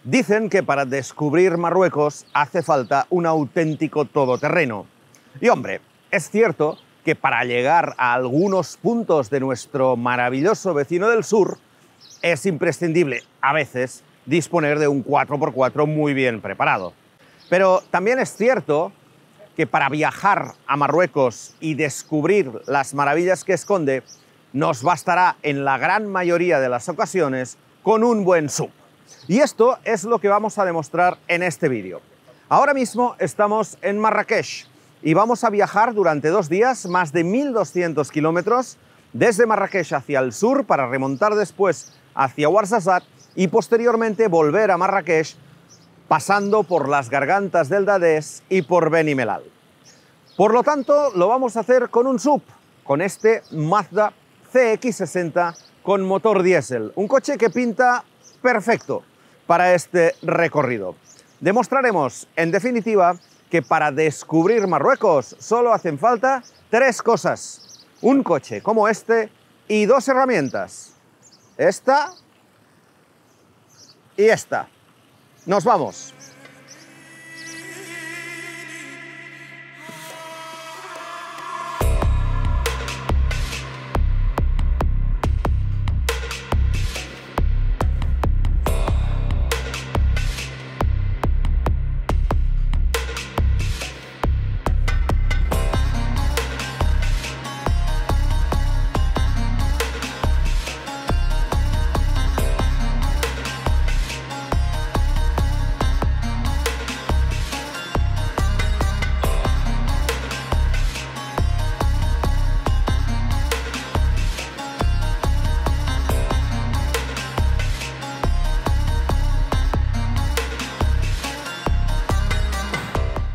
Dicen que para descubrir Marruecos hace falta un auténtico todoterreno. Y hombre, es cierto que para llegar a algunos puntos de nuestro maravilloso vecino del sur es imprescindible, a veces, disponer de un 4x4 muy bien preparado. Pero también es cierto que para viajar a Marruecos y descubrir las maravillas que esconde, nos bastará en la gran mayoría de las ocasiones con un buen SUV. Y esto es lo que vamos a demostrar en este vídeo. Ahora mismo estamos en Marrakech y vamos a viajar durante 2 días, más de 1.200 kilómetros, desde Marrakech hacia el sur para remontar después hacia Ouarzazate y posteriormente volver a Marrakech pasando por las gargantas del Dadés y por Beni Mellal. Por lo tanto, lo vamos a hacer con un SUV, con este Mazda CX-60 con motor diésel, un coche que pinta perfecto para este recorrido. Demostraremos, en definitiva, que para descubrir Marruecos solo hacen falta 3 cosas. Un coche como este y 2 herramientas. Esta y esta. ¡Nos vamos!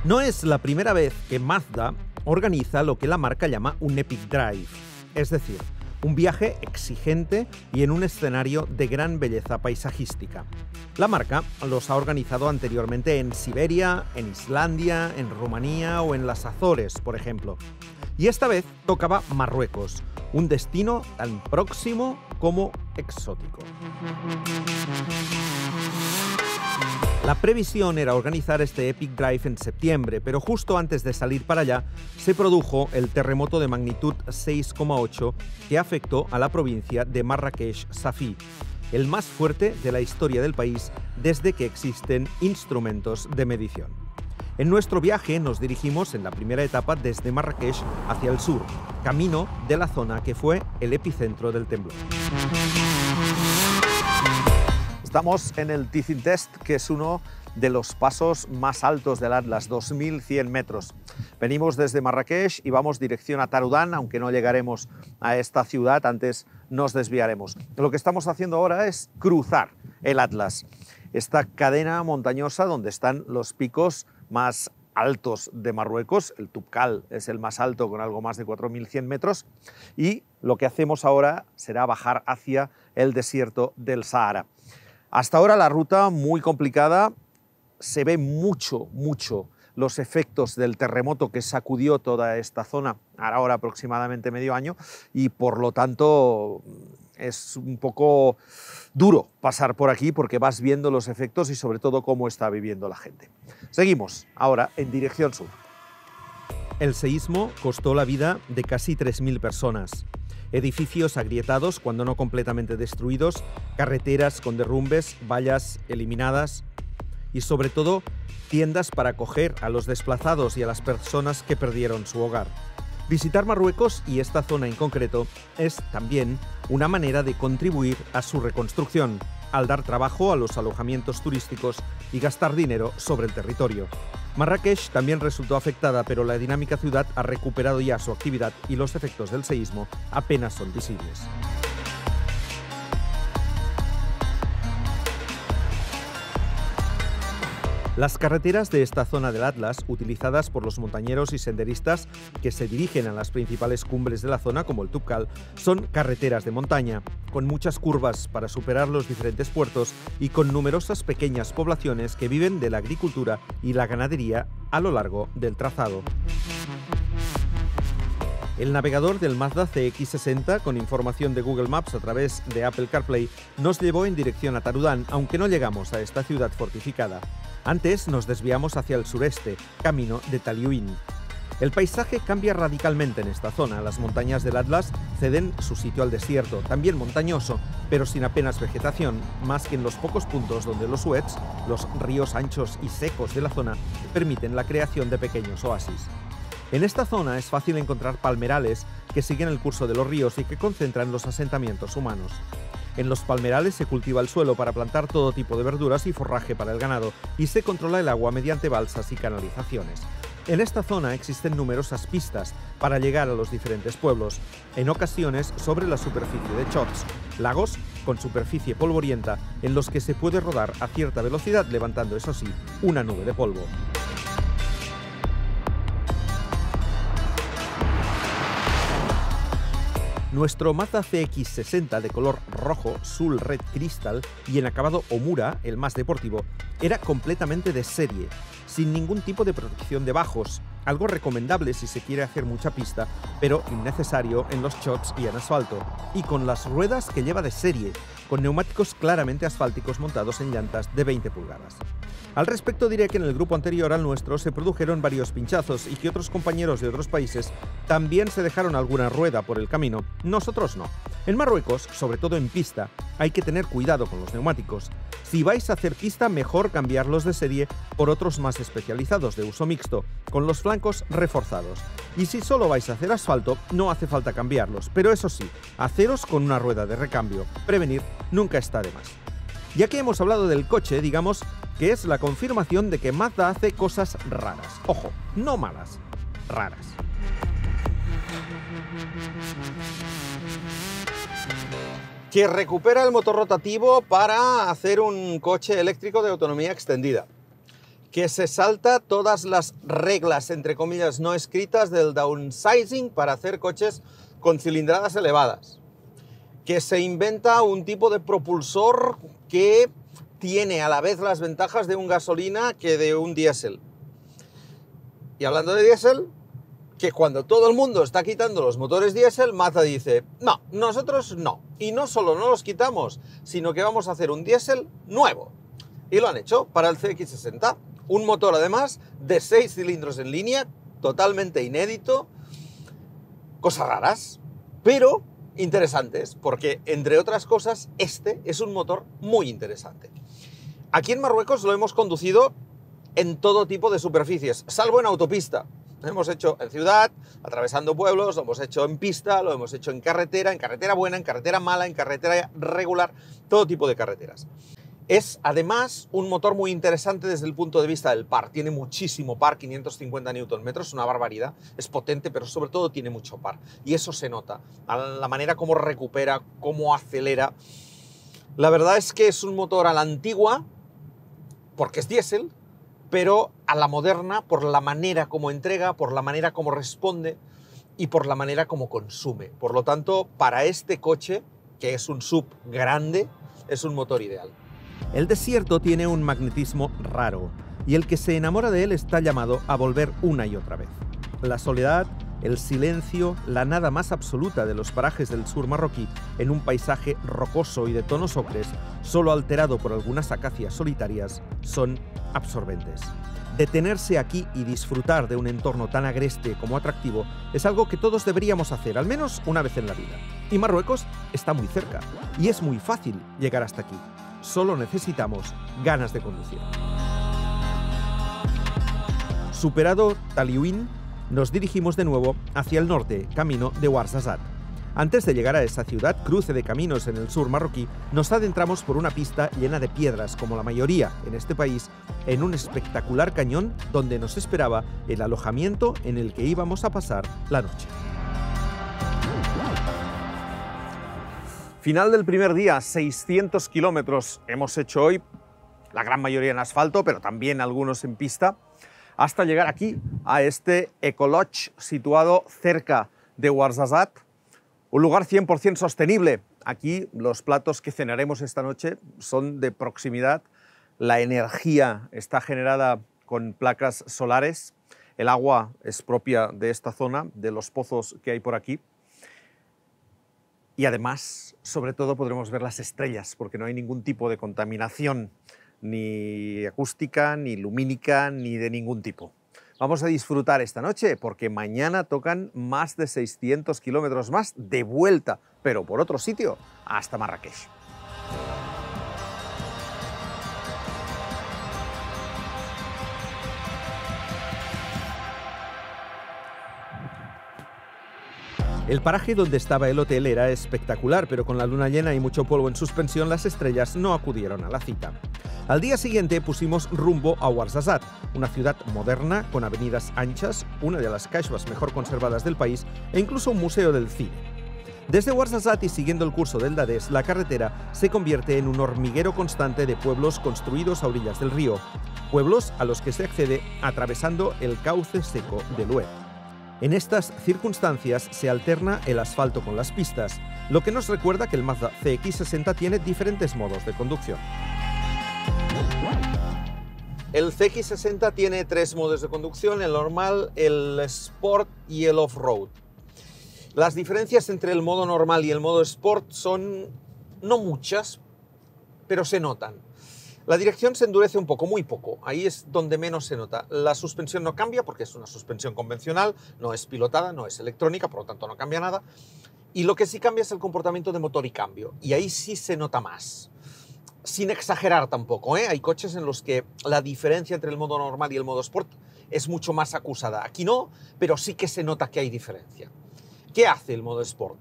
No es la primera vez que Mazda organiza lo que la marca llama un Epic Drive, es decir, un viaje exigente y en un escenario de gran belleza paisajística. La marca los ha organizado anteriormente en Siberia, en Islandia, en Rumanía o en las Azores, por ejemplo. Y esta vez tocaba Marruecos, un destino tan próximo como exótico. La previsión era organizar este Epic Drive en septiembre, pero justo antes de salir para allá se produjo el terremoto de magnitud 6,8 que afectó a la provincia de Marrakech-Safi, el más fuerte de la historia del país desde que existen instrumentos de medición. En nuestro viaje nos dirigimos en la primera etapa desde Marrakech hacia el sur, camino de la zona que fue el epicentro del temblor. Estamos en el Tizin Test, que es uno de los pasos más altos del Atlas, 2.100 metros. Venimos desde Marrakech y vamos dirección a Taroudant, aunque no llegaremos a esta ciudad, antes nos desviaremos. Lo que estamos haciendo ahora es cruzar el Atlas, esta cadena montañosa donde están los picos más altos de Marruecos. El Toubkal es el más alto, con algo más de 4.100 metros, y lo que hacemos ahora será bajar hacia el desierto del Sahara. Hasta ahora la ruta muy complicada, se ve mucho los efectos del terremoto que sacudió toda esta zona, ahora aproximadamente medio año, y por lo tanto es un poco duro pasar por aquí porque vas viendo los efectos y sobre todo cómo está viviendo la gente. Seguimos ahora en dirección sur. El seísmo costó la vida de casi 3.000 personas. Edificios agrietados, cuando no completamente destruidos, carreteras con derrumbes, vallas eliminadas y, sobre todo, tiendas para acoger a los desplazados y a las personas que perdieron su hogar. Visitar Marruecos, y esta zona en concreto, es también una manera de contribuir a su reconstrucción, al dar trabajo a los alojamientos turísticos y gastar dinero sobre el territorio. Marrakech también resultó afectada, pero la dinámica ciudad ha recuperado ya su actividad y los efectos del seísmo apenas son visibles. Las carreteras de esta zona del Atlas, utilizadas por los montañeros y senderistas que se dirigen a las principales cumbres de la zona, como el Toubkal, son carreteras de montaña, con muchas curvas para superar los diferentes puertos y con numerosas pequeñas poblaciones que viven de la agricultura y la ganadería a lo largo del trazado. El navegador del Mazda CX-60, con información de Google Maps a través de Apple CarPlay, nos llevó en dirección a Tarudán, aunque no llegamos a esta ciudad fortificada. Antes nos desviamos hacia el sureste, camino de Talyuin. El paisaje cambia radicalmente en esta zona. Las montañas del Atlas ceden su sitio al desierto, también montañoso, pero sin apenas vegetación, más que en los pocos puntos donde los Oueds, los ríos anchos y secos de la zona, permiten la creación de pequeños oasis. En esta zona es fácil encontrar palmerales que siguen el curso de los ríos y que concentran los asentamientos humanos. En los palmerales se cultiva el suelo para plantar todo tipo de verduras y forraje para el ganado, y se controla el agua mediante balsas y canalizaciones. En esta zona existen numerosas pistas para llegar a los diferentes pueblos, en ocasiones sobre la superficie de chots, lagos con superficie polvorienta en los que se puede rodar a cierta velocidad levantando, eso sí, una nube de polvo. Nuestro Mazda CX-60 de color rojo, Soul Red Crystal y en acabado Omura, el más deportivo, era completamente de serie, sin ningún tipo de protección de bajos, algo recomendable si se quiere hacer mucha pista, pero innecesario en los chots y en asfalto, y con las ruedas que lleva de serie, con neumáticos claramente asfálticos montados en llantas de 20 pulgadas. Al respecto diré que en el grupo anterior al nuestro se produjeron varios pinchazos y que otros compañeros de otros países también se dejaron alguna rueda por el camino. Nosotros no. En Marruecos, sobre todo en pista, hay que tener cuidado con los neumáticos. Si vais a hacer pista, mejor cambiarlos de serie por otros más especializados de uso mixto, con los flancos reforzados. Y si solo vais a hacer asfalto, no hace falta cambiarlos, pero eso sí, haceros con una rueda de recambio. Prevenir nunca está de más. Ya que hemos hablado del coche, digamos que es la confirmación de que Mazda hace cosas raras. Ojo, no malas, raras. Que recupera el motor rotativo para hacer un coche eléctrico de autonomía extendida. Que se salta todas las reglas, entre comillas, no escritas del downsizing para hacer coches con cilindradas elevadas. Que se inventa un tipo de propulsor que tiene a la vez las ventajas de un gasolina que de un diésel. Y hablando de diésel, que cuando todo el mundo está quitando los motores diésel, Mazda dice, no, nosotros no. Y no solo no los quitamos, sino que vamos a hacer un diésel nuevo. Y lo han hecho para el CX-60. Un motor además de 6 cilindros en línea, totalmente inédito. Cosas raras, pero interesantes, porque entre otras cosas, este es un motor muy interesante. Aquí en Marruecos lo hemos conducido en todo tipo de superficies, salvo en autopista. Lo hemos hecho en ciudad, atravesando pueblos, lo hemos hecho en pista, lo hemos hecho en carretera buena, en carretera mala, en carretera regular, todo tipo de carreteras. Es además un motor muy interesante desde el punto de vista del par. Tiene muchísimo par, 550 Nm, una barbaridad. Es potente, pero sobre todo tiene mucho par. Y eso se nota. A la manera como recupera, cómo acelera. La verdad es que es un motor a la antigua, porque es diésel, pero a la moderna por la manera como entrega, por la manera como responde y por la manera como consume. Por lo tanto, para este coche, que es un SUV grande, es un motor ideal. El desierto tiene un magnetismo raro, y el que se enamora de él está llamado a volver una y otra vez. La soledad, el silencio, la nada más absoluta de los parajes del sur marroquí, en un paisaje rocoso y de tonos ocres, solo alterado por algunas acacias solitarias, son absorbentes. Detenerse aquí y disfrutar de un entorno tan agreste como atractivo es algo que todos deberíamos hacer, al menos una vez en la vida. Y Marruecos está muy cerca, y es muy fácil llegar hasta aquí. Solo necesitamos ganas de conducir. Superado Talyuin, nos dirigimos de nuevo hacia el norte, camino de Ouarzazate. Antes de llegar a esa ciudad, cruce de caminos en el sur marroquí, nos adentramos por una pista llena de piedras, como la mayoría en este país, en un espectacular cañón donde nos esperaba el alojamiento en el que íbamos a pasar la noche. Final del primer día, 600 kilómetros hemos hecho hoy, la gran mayoría en asfalto, pero también algunos en pista, hasta llegar aquí, a este Ecolodge situado cerca de Ouarzazate, un lugar 100% sostenible. Aquí los platos que cenaremos esta noche son de proximidad, la energía está generada con placas solares, El agua es propia de esta zona, de los pozos que hay por aquí. Y además, sobre todo, podremos ver las estrellas, porque no hay ningún tipo de contaminación, ni acústica, ni lumínica, ni de ningún tipo. Vamos a disfrutar esta noche, porque mañana tocan más de 600 kilómetros más de vuelta, pero por otro sitio, hasta Marrakech. El paraje donde estaba el hotel era espectacular, pero con la luna llena y mucho polvo en suspensión, las estrellas no acudieron a la cita. Al día siguiente pusimos rumbo a Ouarzazate, una ciudad moderna con avenidas anchas, una de las kasbahs mejor conservadas del país e incluso un museo del cine. Desde Ouarzazate y siguiendo el curso del Dades, la carretera se convierte en un hormiguero constante de pueblos construidos a orillas del río, pueblos a los que se accede atravesando el cauce seco del Loire. En estas circunstancias se alterna el asfalto con las pistas, lo que nos recuerda que el Mazda CX-60 tiene diferentes modos de conducción. El CX-60 tiene 3 modos de conducción, el normal, el Sport y el Off-Road. Las diferencias entre el modo normal y el modo Sport son no muchas, pero se notan. La dirección se endurece un poco, muy poco, ahí es donde menos se nota. La suspensión no cambia porque es una suspensión convencional, no es pilotada, no es electrónica, por lo tanto no cambia nada. Y lo que sí cambia es el comportamiento de motor y cambio, y ahí sí se nota más. Sin exagerar tampoco, ¿eh? Hay coches en los que la diferencia entre el modo normal y el modo Sport es mucho más acusada. Aquí no, pero sí que se nota que hay diferencia. ¿Qué hace el modo Sport?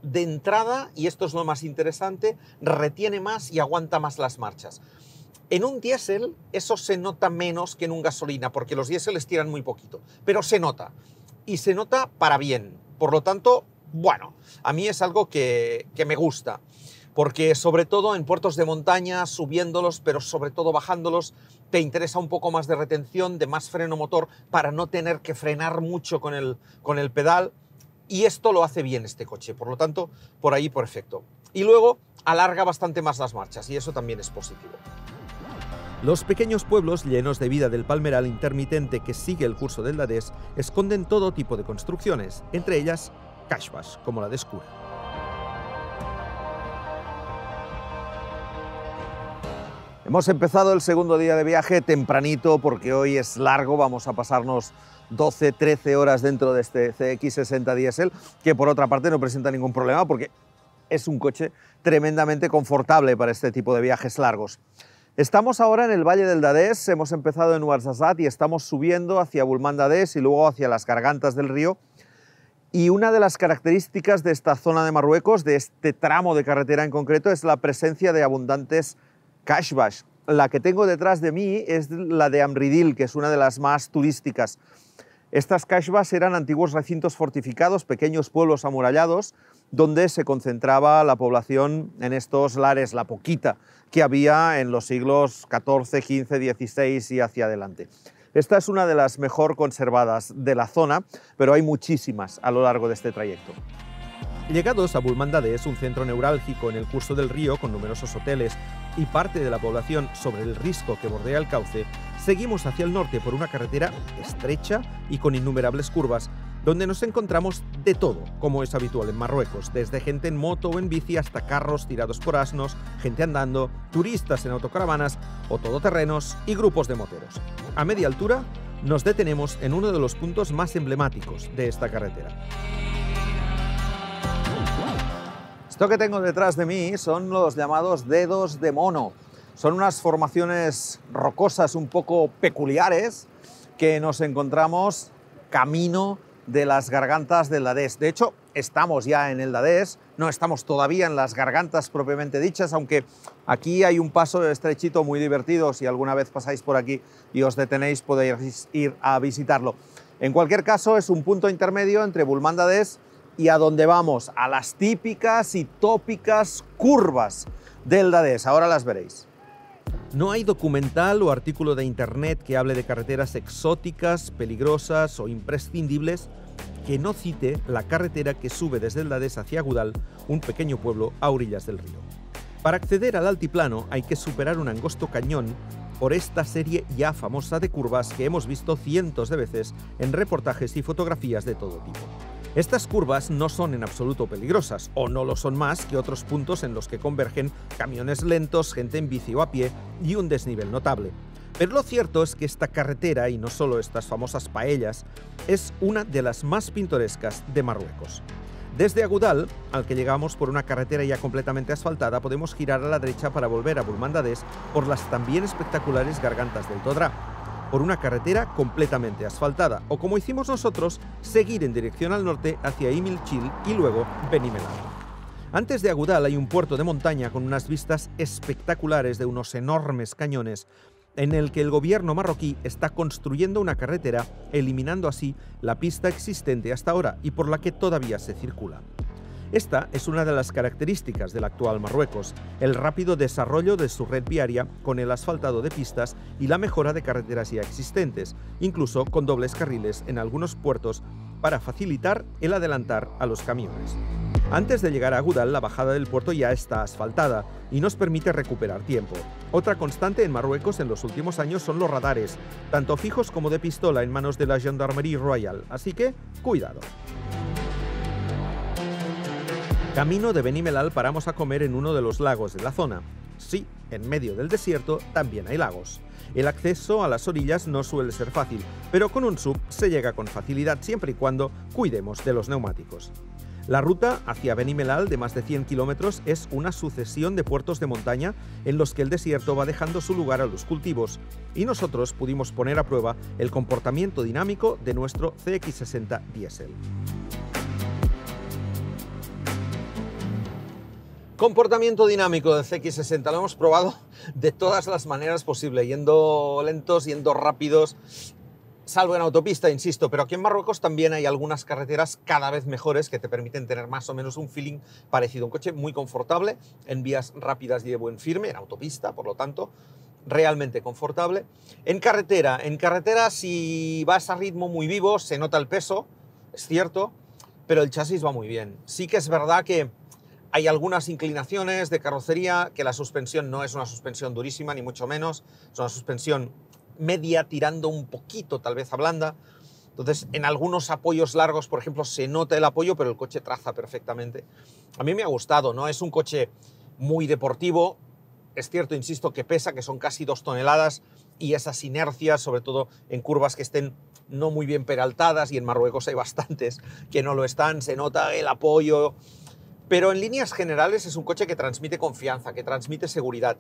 De entrada, y esto es lo más interesante, retiene más y aguanta más las marchas. En un diésel eso se nota menos que en un gasolina, porque los diéseles tiran muy poquito, pero se nota, y se nota para bien. Por lo tanto, bueno, a mí es algo que me gusta, porque sobre todo en puertos de montaña, subiéndolos, pero sobre todo bajándolos, te interesa un poco más de retención, de más freno motor, para no tener que frenar mucho con el pedal. Y esto lo hace bien este coche, por lo tanto, por ahí perfecto. Y luego alarga bastante más las marchas, y eso también es positivo. Los pequeños pueblos llenos de vida del palmeral intermitente que sigue el curso del Dades esconden todo tipo de construcciones, entre ellas kasbahs, como la de Skoura. Hemos empezado el segundo día de viaje tempranito porque hoy es largo, vamos a pasarnos 12-13 horas dentro de este CX-60 diésel, que por otra parte no presenta ningún problema porque es un coche tremendamente confortable para este tipo de viajes largos. Estamos ahora en el Valle del Dades, hemos empezado en Ouarzazate y estamos subiendo hacia Bulmand-Dades y luego hacia las gargantas del río. Y una de las características de esta zona de Marruecos, de este tramo de carretera en concreto, es la presencia de abundantes kasbahs. La que tengo detrás de mí es la de Amridil, que es una de las más turísticas. Estas kasbahs eran antiguos recintos fortificados, pequeños pueblos amurallados, donde se concentraba la población en estos lares, la poquita que había en los siglos XIV, XV, XVI y hacia adelante. Esta es una de las mejor conservadas de la zona, pero hay muchísimas a lo largo de este trayecto. Llegados a Bulmand-Dades, un centro neurálgico en el curso del río con numerosos hoteles y parte de la población sobre el risco que bordea el cauce, seguimos hacia el norte por una carretera estrecha y con innumerables curvas, donde nos encontramos de todo, como es habitual en Marruecos, desde gente en moto o en bici hasta carros tirados por asnos, gente andando, turistas en autocaravanas o todoterrenos y grupos de moteros. A media altura nos detenemos en uno de los puntos más emblemáticos de esta carretera. Esto que tengo detrás de mí son los llamados dedos de mono. Son unas formaciones rocosas un poco peculiares que nos encontramos camino de las gargantas del Dades. De hecho, estamos ya en el Dades, no estamos todavía en las gargantas propiamente dichas, aunque aquí hay un paso estrechito muy divertido. Si alguna vez pasáis por aquí y os detenéis, podéis ir a visitarlo. En cualquier caso, es un punto intermedio entre Bulmand-Dades y a donde vamos, a las típicas y tópicas curvas del Dades. Ahora las veréis. No hay documental o artículo de internet que hable de carreteras exóticas, peligrosas o imprescindibles que no cite la carretera que sube desde el Dades hacia Goudal, un pequeño pueblo a orillas del río. Para acceder al altiplano hay que superar un angosto cañón por esta serie ya famosa de curvas que hemos visto cientos de veces en reportajes y fotografías de todo tipo. Estas curvas no son en absoluto peligrosas, o no lo son más que otros puntos en los que convergen camiones lentos, gente en bici o a pie y un desnivel notable. Pero lo cierto es que esta carretera, y no solo estas famosas paellas, es una de las más pintorescas de Marruecos. Desde Agudal, al que llegamos por una carretera ya completamente asfaltada, podemos girar a la derecha para volver a Bulmandades por las también espectaculares Gargantas del Todrá, por una carretera completamente asfaltada, o como hicimos nosotros, seguir en dirección al norte hacia Imilchil y luego Beni Mellal. Antes de Agudal hay un puerto de montaña con unas vistas espectaculares de unos enormes cañones, en el que el gobierno marroquí está construyendo una carretera, eliminando así la pista existente hasta ahora y por la que todavía se circula. Esta es una de las características del actual Marruecos, el rápido desarrollo de su red viaria con el asfaltado de pistas y la mejora de carreteras ya existentes, incluso con dobles carriles en algunos puertos para facilitar el adelantar a los camiones. Antes de llegar a Agudal, la bajada del puerto ya está asfaltada y nos permite recuperar tiempo. Otra constante en Marruecos en los últimos años son los radares, tanto fijos como de pistola en manos de la Gendarmerie Royale, así que cuidado. Camino de Beni Mellal paramos a comer en uno de los lagos de la zona. Sí, en medio del desierto también hay lagos. El acceso a las orillas no suele ser fácil, pero con un SUV se llega con facilidad siempre y cuando cuidemos de los neumáticos. La ruta hacia Beni Mellal, de más de 100 kilómetros, es una sucesión de puertos de montaña en los que el desierto va dejando su lugar a los cultivos, y nosotros pudimos poner a prueba el comportamiento dinámico de nuestro CX60 diésel. Comportamiento dinámico del CX60 lo hemos probado de todas las maneras posibles, yendo lentos, yendo rápidos, salvo en autopista, insisto, pero aquí en Marruecos también hay algunas carreteras cada vez mejores que te permiten tener más o menos un feeling parecido. Un coche muy confortable en vías rápidas y de buen firme, en autopista, por lo tanto, realmente confortable. En carretera si vas a ritmo muy vivo se nota el peso, es cierto, pero el chasis va muy bien. Sí que es verdad que hay algunas inclinaciones de carrocería, que la suspensión no es una suspensión durísima, ni mucho menos, es una suspensión media tirando un poquito tal vez a blanda. Entonces en algunos apoyos largos, por ejemplo, se nota el apoyo, pero el coche traza perfectamente. A mí me ha gustado, no es un coche muy deportivo, es cierto, insisto, que pesa, que son casi 2 toneladas, y esas inercias, sobre todo en curvas que estén no muy bien peraltadas, y en Marruecos hay bastantes que no lo están, se nota el apoyo, pero en líneas generales es un coche que transmite confianza, que transmite seguridad.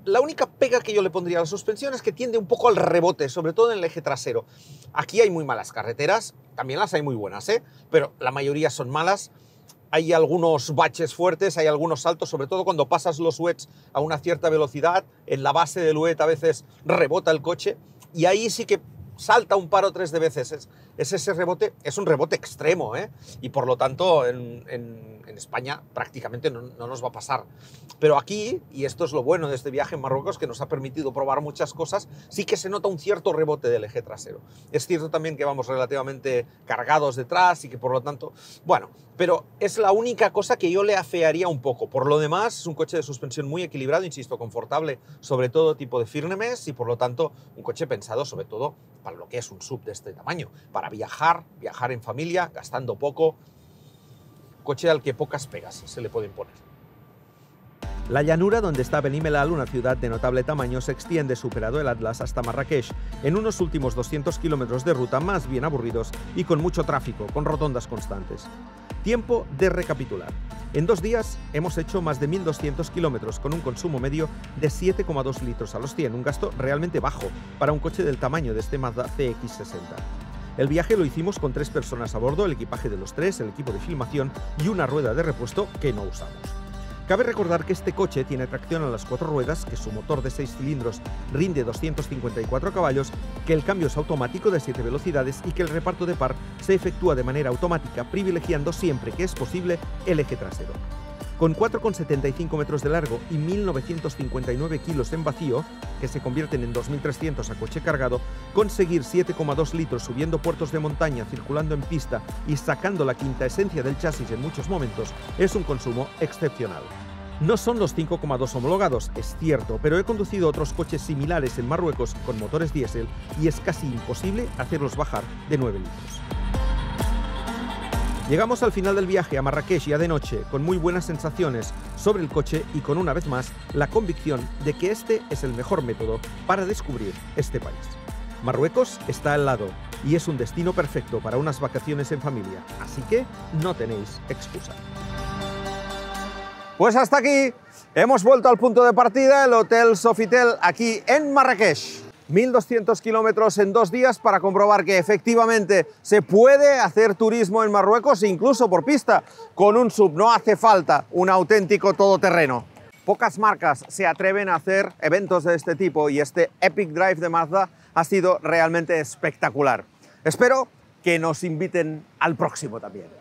La única pega que yo le pondría a la suspensión es que tiende un poco al rebote, sobre todo en el eje trasero. Aquí hay muy malas carreteras, también las hay muy buenas, pero la mayoría son malas. Hay algunos baches fuertes, hay algunos saltos, sobre todo cuando pasas los WETs a una cierta velocidad. En la base del WET a veces rebota el coche y ahí sí que salta un par o tres de veces. Ese rebote es un rebote extremo, y por lo tanto en España prácticamente no nos va a pasar. Pero aquí, y esto es lo bueno de este viaje en Marruecos, que nos ha permitido probar muchas cosas, sí que se nota un cierto rebote del eje trasero. Es cierto también que vamos relativamente cargados detrás y que por lo tanto, bueno, pero es la única cosa que yo le afearía un poco. Por lo demás, es un coche de suspensión muy equilibrado, insisto, confortable sobre todo tipo de firmes y por lo tanto un coche pensado sobre todo para lo que es un SUV de este tamaño, para viajar en familia, gastando poco, coche al que pocas pegas se le pueden poner. La llanura donde está Beni Mellal, una ciudad de notable tamaño, se extiende superado el Atlas hasta Marrakech, en unos últimos 200 kilómetros de ruta más bien aburridos y con mucho tráfico, con rotondas constantes. Tiempo de recapitular. En 2 días hemos hecho más de 1.200 kilómetros con un consumo medio de 7,2 litros a los 100, un gasto realmente bajo para un coche del tamaño de este Mazda CX-60. El viaje lo hicimos con 3 personas a bordo, el equipaje de los 3, el equipo de filmación y una rueda de repuesto que no usamos. Cabe recordar que este coche tiene tracción a las 4 ruedas, que su motor de 6 cilindros rinde 254 caballos, que el cambio es automático de 7 velocidades y que el reparto de par se efectúa de manera automática, privilegiando siempre que es posible el eje trasero. Con 4,75 metros de largo y 1.959 kilos en vacío, que se convierten en 2.300 a coche cargado, conseguir 7,2 litros subiendo puertos de montaña, circulando en pista y sacando la quinta esencia del chasis en muchos momentos es un consumo excepcional. No son los 5,2 homologados, es cierto, pero he conducido otros coches similares en Marruecos con motores diésel y es casi imposible hacerlos bajar de 9 litros. Llegamos al final del viaje a Marrakech ya de noche, con muy buenas sensaciones sobre el coche y con una vez más la convicción de que este es el mejor método para descubrir este país. Marruecos está al lado y es un destino perfecto para unas vacaciones en familia, así que no tenéis excusa. Pues hasta aquí, hemos vuelto al punto de partida, el Hotel Sofitel aquí en Marrakech. 1.200 kilómetros en 2 días para comprobar que efectivamente se puede hacer turismo en Marruecos, incluso por pista, con un SUV. No hace falta un auténtico todoterreno. Pocas marcas se atreven a hacer eventos de este tipo y este Epic Drive de Mazda ha sido realmente espectacular. Espero que nos inviten al próximo también.